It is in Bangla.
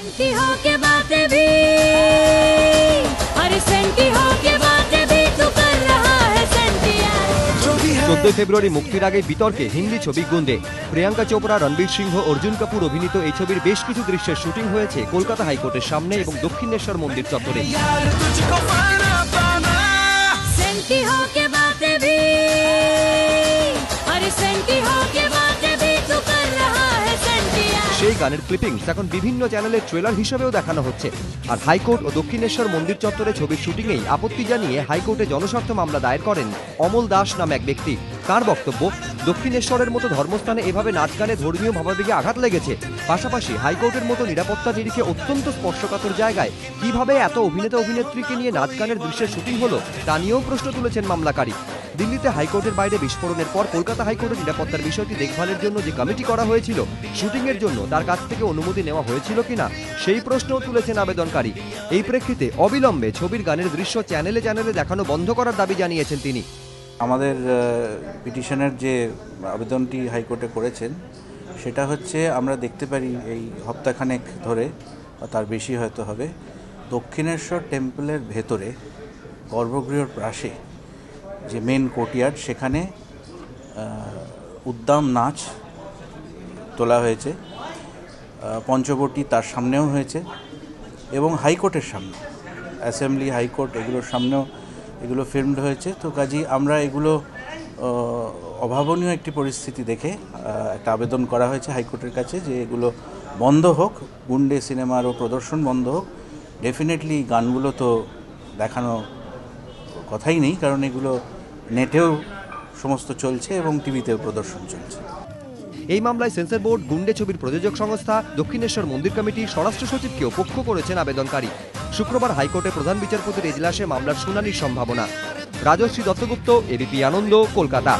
सेंटी हो के बातें भी, अरे सेंटी हो के बातें भी तू कर रहा है सेंटिया। 14 ফেব্রুয়ারি মুক্তির আগে বিতর্কে হিন্দি ছবি গুন্ডে। প্রিয়াঙ্কা চোপড়া, রণবীর সিংহ, অর্জুন কাপুর অভিনীত এই ছবির বেশ কিছু দৃশ্যের শুটিং হয়েছে কলকাতা হাইকোর্টের সামনে এবং দক্ষিণেশ্বর মন্দির চত্বরে। सेंटी हो के बातें भी, अरे सेंटी हो के बातें भी तू कर रहा है सेंटिया। সেই গানের ক্লিপিংস এখন বিভিন্ন চ্যানেলের ট্রেলার হিসেবেও দেখানো হচ্ছে। আর হাইকোর্ট ও দক্ষিণেশ্বর মন্দির চত্বরে ছবির শুটিংয়েই আপত্তি জানিয়ে হাইকোর্টে জনস্বার্থ মামলা দায়ের করেন অমল দাস নামে এক ব্যক্তি। তার বক্তব্য, দক্ষিণেশ্বরের মতো ধর্মস্থানে এভাবে নাচ গানে ধর্মীয় ভাবাবেগে আঘাত লেগেছে। পাশাপাশি হাইকোর্টের মতো নিরাপত্তা নিরিখে অত্যন্ত স্পর্শকাতর জায়গায় কিভাবে এত অভিনেতা অভিনেত্রীকে নিয়ে নাচ গানের দৃশ্যের শুটিং হলো তা নিয়েও প্রশ্ন তুলেছেন মামলাকারী। দিল্লিতে হাইকোর্টের বাইরে বিস্ফোরণের পর কলকাতা হাইকোর্টের নিরাপত্তার বিষয়টি দেখভালের জন্য যে কমিটি করা হয়েছিল, শুটিংয়ের জন্য তার কাছ থেকে অনুমতি নেওয়া হয়েছিল কিনা সেই প্রশ্নও তুলেছেন আবেদনকারী। এই প্রেক্ষিতে অবিলম্বে ছবির গানের দৃশ্য চ্যানেলে চ্যানেলে দেখানো বন্ধ করার দাবি জানিয়েছেন তিনি। আমাদের পিটিশনের যে আবেদনটি হাইকোর্টে করেছেন সেটা হচ্ছে, আমরা দেখতে পারি এই সপ্তাহখানেক ধরে বা তার বেশি হয়তো হবে, দক্ষিণেশ্বর টেম্পলের ভেতরে গর্ভগৃহর পাশে যে মেন কোর্টইয়ার্ড, সেখানে উদ্দাম নাচ তোলা হয়েছে। পঞ্চবটী তার সামনেও হয়েছে এবং হাইকোর্টের সামনে, অ্যাসেম্বলি, হাইকোর্ট এগুলোর সামনেও এগুলো ফিল্মড হয়েছে। তো কাজেই আমরা এগুলো অভাবনীয় একটি পরিস্থিতি দেখে একটা আবেদন করা হয়েছে হাইকোর্টের কাছে যে এগুলো বন্ধ হোক, গুন্ডে সিনেমারও প্রদর্শন বন্ধ হোক। ডেফিনেটলি গানগুলো তো দেখানো কথাই নেই, কারণ এগুলো নেটেও সমস্ত চলছে এবং টিভিতেও প্রদর্শন চলছে। এই মামলায় সেন্সর বোর্ড, গুন্ডে ছবির প্রযোজক সংস্থা, দক্ষিণেশ্বর মন্দির কমিটি, স্বরাষ্ট্র সচিবকেও পক্ষ করেছেন আবেদনকারী। শুক্রবার হাইকোর্টে প্রধান বিচারপতির এজলাসে মামলার শুনানির সম্ভাবনা। রাজশ্রী দত্তগুপ্ত, এবিপি আনন্দ, কলকাতা।